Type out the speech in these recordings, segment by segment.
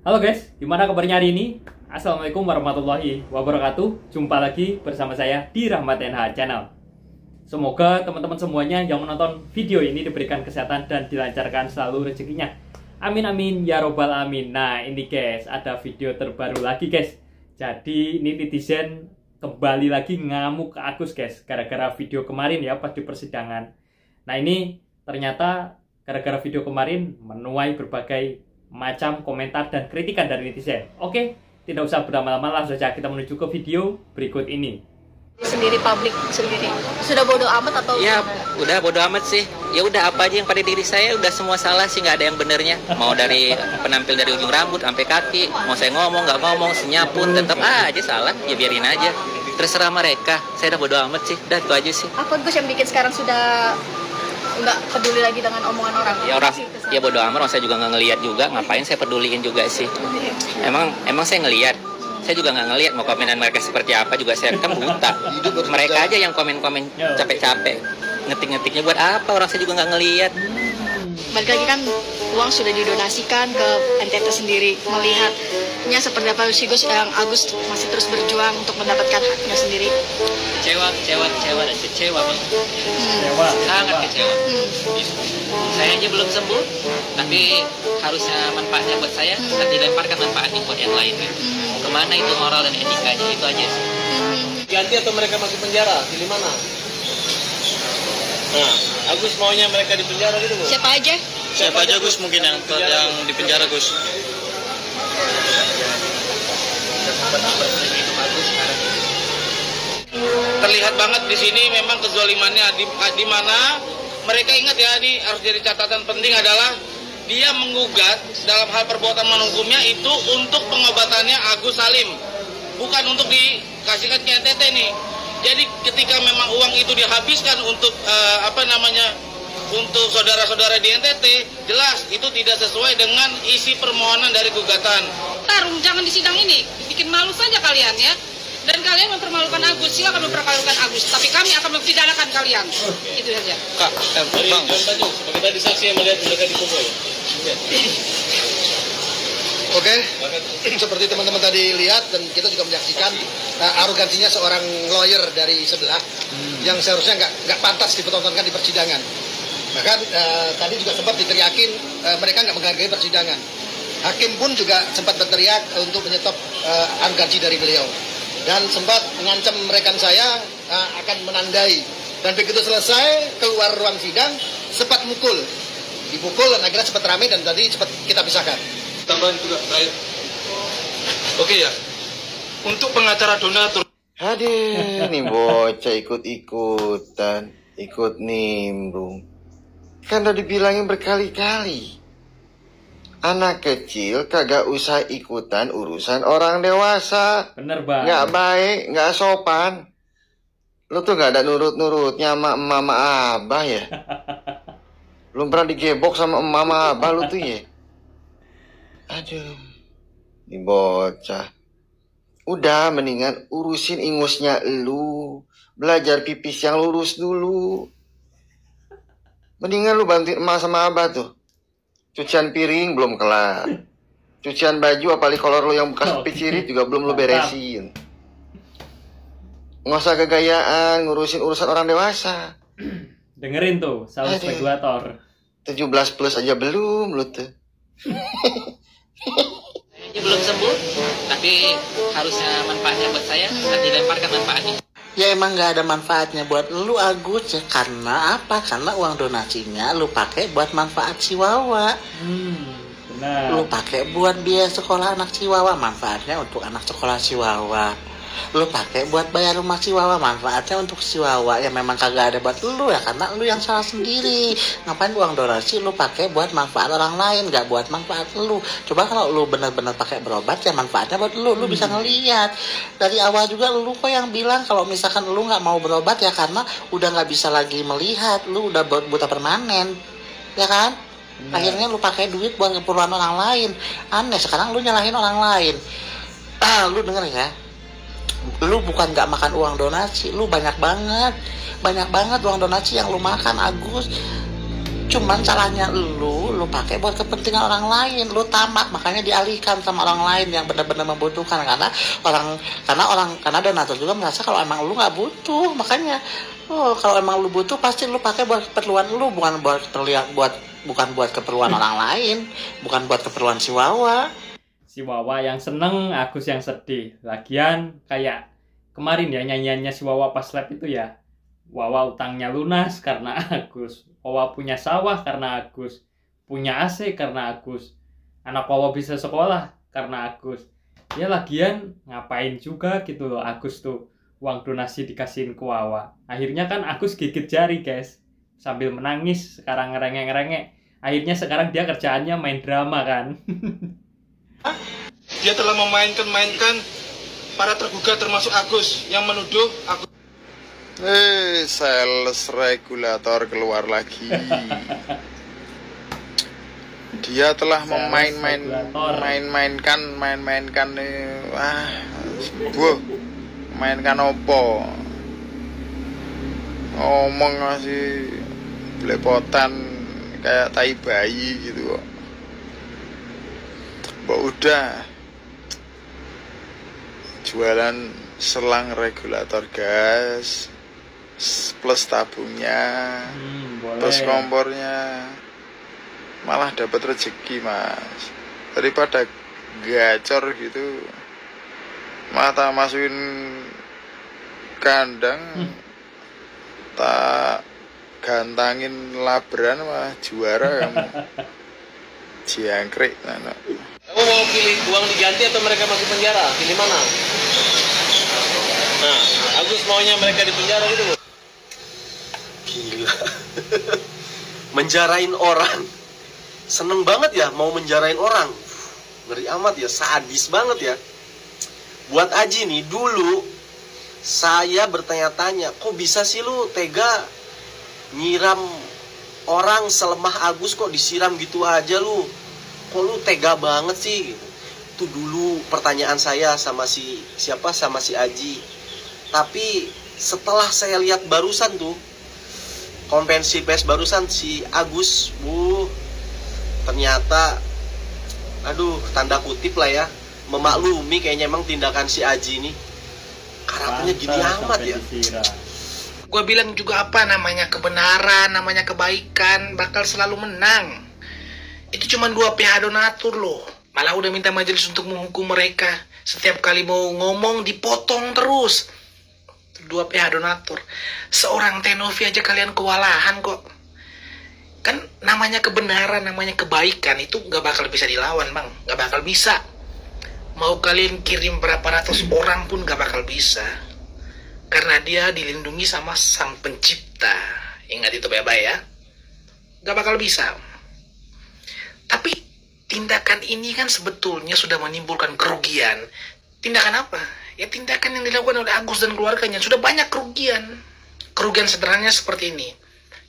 Halo guys, gimana kabarnya hari ini? Assalamualaikum warahmatullahi wabarakatuh. Jumpa lagi bersama saya di Rahmat NH Channel. Semoga teman-teman semuanya yang menonton video ini diberikan kesehatan dan dilancarkan selalu rezekinya. Amin amin ya robbal amin. Nah ini guys, ada video terbaru lagi guys. Jadi ini netizen kembali lagi ngamuk ke Agus guys, gara-gara video kemarin ya pas di persidangan. Nah ini ternyata gara-gara video kemarin menuai berbagai macam komentar dan kritikan dari netizen. Oke, tidak usah berlama-lama, langsung saja kita menuju ke video berikut ini. Sendiri publik sendiri sudah bodoh amat atau ya udah bodoh amat sih. Ya udah apa aja yang pada diri saya udah semua salah sih, nggak ada yang benernya. Mau dari penampil dari ujung rambut sampai kaki, mau saya ngomong nggak ngomong, senyap pun tetap aja salah. Ya biarin aja, terserah mereka. Saya udah bodoh amat sih, udah itu aja sih. Apa Gus yang bikin sekarang sudah nggak peduli lagi dengan omongan orang? Ya orang ya bodoh amat, saya juga nggak ngelihat juga, ngapain saya peduliin juga sih. Emang saya ngelihat, saya juga nggak ngelihat mau komenan mereka seperti apa juga, saya kan buta. Mereka aja yang komen-komen capek-capek, ngetik-ngetiknya buat apa, orang saya juga nggak ngelihat. Balik lagi kan uang sudah didonasikan ke NTT sendiri, melihatnya seperti apa sih Gus yang Agus masih terus berjuang untuk mendapatkan haknya sendiri? Kecewa dan kecewa bang. Sangat kecewa. Saya aja belum sembuh, tapi harusnya manfaatnya buat saya dan dilemparkan manfaatnya buat yang lain kan. Kemana itu moral dan etikanya, itu aja sih. Ganti atau mereka masuk penjara, pilih mana? Nah, Agus maunya mereka di penjara gitu Bu? Siapa aja? Siapa aja Gus mungkin yang di penjara Gus? Terlihat banget di sini memang kezolimannya di mana mereka ingat ya, ini harus jadi catatan penting adalah dia menggugat dalam hal perbuatan menghukumnya itu untuk pengobatannya Agus Salim, bukan untuk dikasihkan ke NTT nih. Jadi ketika memang uang itu dihabiskan untuk untuk saudara-saudara di NTT, jelas itu tidak sesuai dengan isi permohonan dari gugatan. Tarung, jangan di sidang ini, bikin malu saja kalian ya. Dan kalian mempermalukan Agus, silakan mempermalukan Agus, tapi kami akan mempidanakan kalian. Itu saja. Kak, Bang, tadi sebagai tadi saksi yang melihat mereka dipukul. Oke, seperti teman-teman tadi lihat dan kita juga menyaksikan arogansinya seorang lawyer dari sebelah yang seharusnya nggak pantas dipertontonkan di persidangan. Bahkan tadi juga sempat diteriakin mereka nggak menghargai persidangan. Hakim pun juga sempat berteriak untuk menyetop arogansi dari beliau dan sempat mengancam rekan saya akan menandai. Dan begitu selesai keluar ruang sidang sempat dipukul dan akhirnya sempat ramai dan tadi sempat kita pisahkan. Tambahan juga terakhir. Oke ya. Untuk pengacara donatur. Hadir nih bocah ikut-ikutan, ikut nimbrung. Kan udah dibilangin berkali-kali. Anak kecil kagak usah ikutan urusan orang dewasa. Bener bang. Nggak baik, nggak sopan. Lu tuh nggak ada nurut-nurutnya sama mama abah ya. Belum pernah digebok sama mama abah lu tuh ya. Aduh, ini bocah. Udah mendingan urusin ingusnya lu. Belajar pipis yang lurus dulu. Mendingan lu bantuin emak sama abah tuh. Cucian piring belum kelar. Cucian baju apalagi kolor lu yang bekas picirit juga belum lu beresin. Nggak usah kegayaan ngurusin urusan orang dewasa. Dengerin tuh, salah spekulator. 17 plus aja belum lu tuh. Saya aja belum sembuh, tapi harusnya manfaatnya buat saya dan dilemparkan manfaatnya. Ya emang nggak ada manfaatnya buat lu Agus ya, karena apa? Karena uang donasinya lu pakai buat manfaat si Wawa. Benar. Lu pakai buat biaya sekolah anak si Wawa, manfaatnya untuk anak sekolah si Wawa. Lu pakai buat bayar rumah si Wawa, manfaatnya untuk si Wawa. Ya memang kagak ada buat lu ya, karena lu yang salah sendiri. Ngapain uang donasi lu pakai buat manfaat orang lain, nggak buat manfaat lu. Coba kalau lu benar-benar pakai berobat ya manfaatnya buat lu. Lu bisa ngelihat dari awal juga lu kok yang bilang kalau misalkan lu nggak mau berobat ya karena udah nggak bisa lagi melihat, lu udah buta permanen, ya kan? Akhirnya lu pakai duit buat keperluan orang lain. Aneh, sekarang lu nyalahin orang lain. Lu denger ya, lu bukan gak makan uang donasi, lu banyak banget uang donasi yang lu makan Agus. Cuman salahnya lu lu pakai buat kepentingan orang lain, lu tamak, makanya dialihkan sama orang lain yang benar-benar membutuhkan, karena donatur juga merasa kalau emang lu nggak butuh, makanya kalau emang lu butuh pasti lu pakai buat keperluan lu, bukan buat keperluan orang lain, bukan buat keperluan si Wawa. Si Wawa yang seneng, Agus yang sedih. Lagian kayak kemarin ya nyanyiannya si Wawa pas live itu ya, Wawa utangnya lunas karena Agus, Wawa punya sawah karena Agus, punya AC karena Agus, anak Wawa bisa sekolah karena Agus. Ya lagian ngapain juga gitu loh Agus tuh uang donasi dikasihin ke Wawa. Akhirnya kan Agus gigit jari guys, sambil menangis, sekarang ngerengek-ngerengek. Akhirnya sekarang dia kerjaannya main drama kan. Dia telah memainkan para tergugat termasuk Agus yang menuduh Agus. Sales regulator keluar lagi. Dia telah mainkan mainkan opo. Ngomong masih belepotan kayak tai bayi gitu kok. Udah jualan selang regulator gas plus tabungnya, plus kompornya, malah dapat rezeki mas, daripada gacor gitu, mata masukin kandang, tak gantangin labran mah juara kamu. Jangkrik anak. Kamu mau pilih uang diganti atau mereka masuk penjara? Pilih mana? Nah, Agus maunya mereka di penjara gitu loh. Gila. Menjarain orang. Seneng banget ya mau menjarain orang. Ngeri amat ya, sadis banget ya. Buat Aji nih, dulu saya bertanya-tanya, kok bisa sih lu tega nyiram orang selemah Agus, kok disiram gitu aja lu? Kok lu tega banget sih? Itu dulu pertanyaan saya sama si Aji. Tapi setelah saya lihat barusan tuh konvensi pers barusan si Agus, ternyata tanda kutip lah ya, memaklumi kayaknya emang tindakan si Aji ini karakternya gini amat ya. Gue bilang juga apa namanya kebenaran, namanya kebaikan bakal selalu menang. Itu cuma 2 pihak donatur loh. Malah udah minta majelis untuk menghukum mereka. Setiap kali mau ngomong dipotong terus. 2 pihak donatur. Seorang Tenovi aja kalian kewalahan kok. Kan namanya kebenaran, namanya kebaikan itu gak bakal bisa dilawan bang. Gak bakal bisa. Mau kalian kirim berapa ratus orang pun gak bakal bisa. Karena dia dilindungi sama sang pencipta. Ingat itu baik-baik ya. Gak bakal bisa. Tapi tindakan ini kan sebetulnya sudah menimbulkan kerugian. Tindakan apa? Ya tindakan yang dilakukan oleh Agus dan keluarganya. Sudah banyak kerugian. Kerugian sederhananya seperti ini.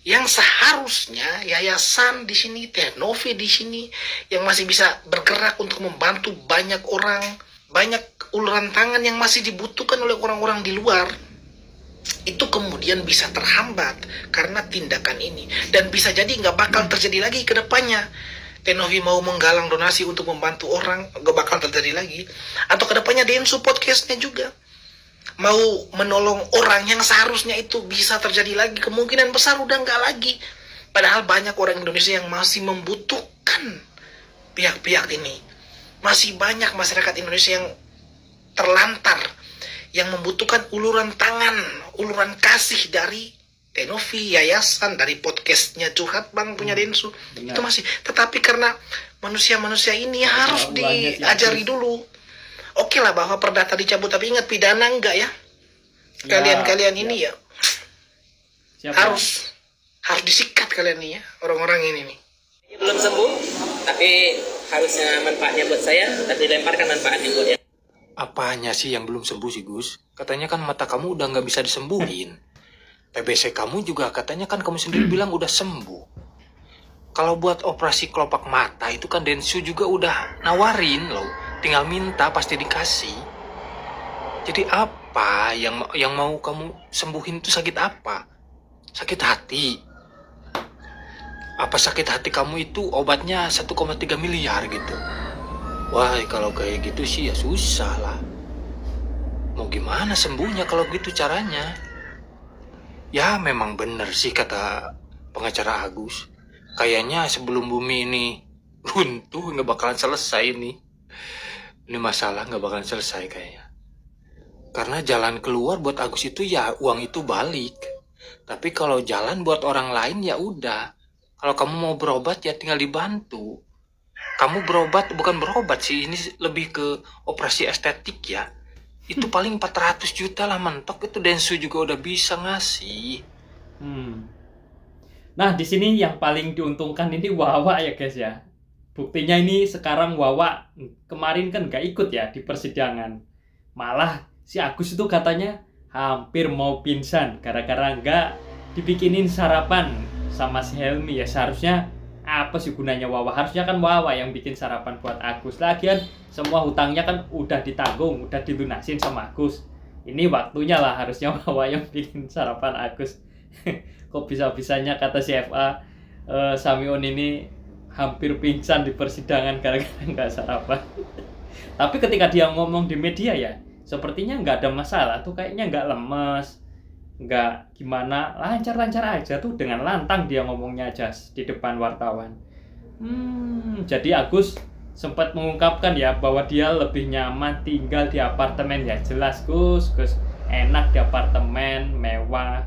Yang seharusnya yayasan di sini, Tenovi di sini, yang masih bisa bergerak untuk membantu banyak orang, banyak uluran tangan yang masih dibutuhkan oleh orang-orang di luar, itu kemudian bisa terhambat karena tindakan ini. Dan bisa jadi nggak bakal terjadi lagi ke depannya. Tenovi mau menggalang donasi untuk membantu orang, nggak bakal terjadi lagi. Atau ke depannya Densu podcastnya juga mau menolong orang yang seharusnya itu bisa terjadi lagi, kemungkinan besar udah nggak lagi. Padahal banyak orang Indonesia yang masih membutuhkan pihak-pihak ini. Masih banyak masyarakat Indonesia yang terlantar, yang membutuhkan uluran tangan, uluran kasih dari Tenovi, yayasan, dari podcastnya Curhat Bang punya Densu. Benar. Itu masih, tetapi karena manusia-manusia ini harus diajari dulu. Oke lah bahwa perdata dicabut, tapi ingat pidana enggak ya? Kalian-kalian ini ya harus disikat kalian nih ya, orang-orang ini nih. Belum sembuh, tapi harusnya manfaatnya buat saya, tapi dilemparkan manfaatnya buat dia. Apanya sih yang belum sembuh sih Gus? Katanya kan mata kamu udah nggak bisa disembuhin. TBC kamu juga katanya kan kamu sendiri bilang udah sembuh. Kalau buat operasi kelopak mata itu kan Densu juga udah nawarin loh. Tinggal minta pasti dikasih. Jadi apa yang mau kamu sembuhin itu sakit apa? Sakit hati? Apa sakit hati kamu itu obatnya 1,3 miliar gitu? Wah, kalau kayak gitu sih ya susah lah. Mau gimana sembuhnya kalau gitu caranya? Ya memang bener sih kata pengacara Agus. Kayaknya sebelum bumi ini runtuh nggak bakalan selesai nih. Ini masalah nggak bakalan selesai kayaknya. Karena jalan keluar buat Agus itu ya uang itu balik. Tapi kalau jalan buat orang lain ya udah. Kalau kamu mau berobat ya tinggal dibantu. Kamu berobat bukan berobat sih, ini lebih ke operasi estetik ya. Itu paling 400 juta lah mentok, itu Densu juga udah bisa ngasih. Nah, di sini yang paling diuntungkan ini Wawa ya guys ya. Buktinya ini sekarang Wawa kemarin kan nggak ikut ya di persidangan. Malah si Agus itu katanya hampir mau pingsan gara-gara nggak dibikinin sarapan sama si Helmi ya. Seharusnya apa sih gunanya Wawa? Harusnya kan Wawa yang bikin sarapan buat Agus. Lagian semua hutangnya kan udah ditanggung, udah dilunasin sama Agus. Ini waktunya lah harusnya Wawa yang bikin sarapan Agus. Kok bisa-bisanya kata si FA Samiun ini hampir pingsan di persidangan gara-gara nggak sarapan. Tapi ketika dia ngomong di media ya sepertinya nggak ada masalah tuh, kayaknya nggak lemes, nggak gimana, lancar-lancar aja tuh, dengan lantang dia ngomongnya aja di depan wartawan. Jadi Agus sempat mengungkapkan ya bahwa dia lebih nyaman tinggal di apartemen ya. Jelas Gus enak di apartemen mewah.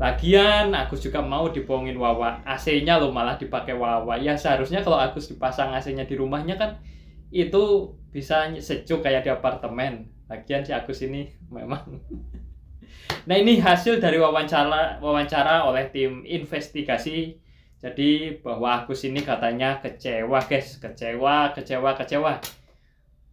Lagian Agus juga mau dibohongin Wawa, AC-nya lo malah dipakai Wawa. Ya seharusnya kalau Agus dipasang AC-nya di rumahnya kan itu bisa sejuk kayak di apartemen. Lagian si Agus ini memang. Nah, ini hasil dari wawancara oleh tim investigasi. Jadi bahwa Agus ini katanya kecewa guys, kecewa.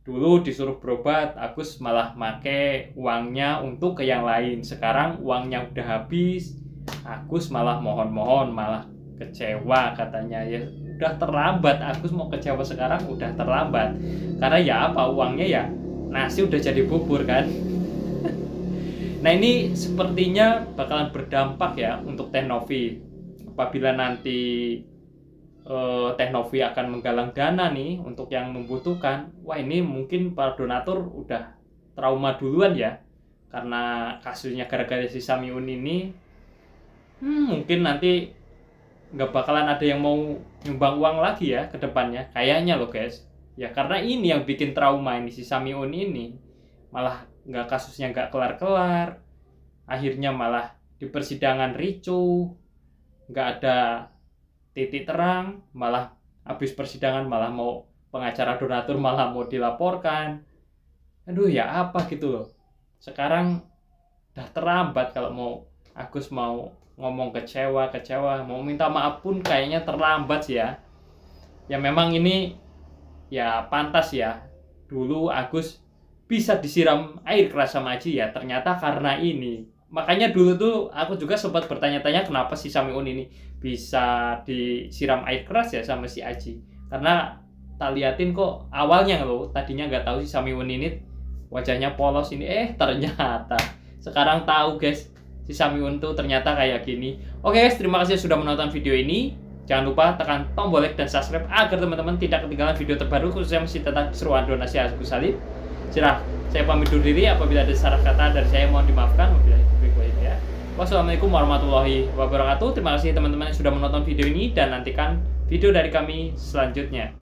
Dulu disuruh berobat, Agus malah make uangnya untuk ke yang lain. Sekarang uangnya udah habis, Agus malah mohon-mohon, malah kecewa katanya. Ya udah terlambat, Agus mau kecewa sekarang udah terlambat. Karena ya apa, uangnya ya nasi udah jadi bubur kan. Nah, ini sepertinya bakalan berdampak ya untuk Teh Novi. Apabila nanti Teh Novi akan menggalang dana nih untuk yang membutuhkan, wah ini mungkin para donatur udah trauma duluan ya. Karena kasusnya gara-gara si Samiun ini, mungkin nanti nggak bakalan ada yang mau nyumbang uang lagi ya ke depannya. Kayaknya loh guys. Ya karena ini yang bikin trauma ini si Samiun ini. Malah kasusnya nggak kelar-kelar, akhirnya malah di persidangan ricuh, nggak ada titik terang, malah habis persidangan malah mau pengacara donatur malah mau dilaporkan. Aduh ya apa gitu loh. Sekarang udah terlambat kalau mau Agus mau ngomong kecewa, mau minta maaf pun kayaknya terlambat sih ya. Ya memang ini ya pantas ya. Dulu Agus bisa disiram air keras sama Aji ya, ternyata karena ini. Makanya dulu tuh aku juga sempat bertanya-tanya kenapa si Samiun ini bisa disiram air keras ya sama si Aji. Karena tak liatin kok awalnya loh, tadinya nggak tahu si Samiun ini wajahnya polos ini, ternyata sekarang tahu guys, si Samiun tuh ternyata kayak gini. Oke guys, terima kasih sudah menonton video ini. Jangan lupa tekan tombol like dan subscribe agar teman-teman tidak ketinggalan video terbaru khususnya masih tentang keseruan donasi Agus Salim. Saya pamit undur diri, apabila ada salah kata dari saya mohon dimaafkan. Ya. Wassalamualaikum warahmatullahi wabarakatuh. Terima kasih teman-teman yang sudah menonton video ini dan nantikan video dari kami selanjutnya.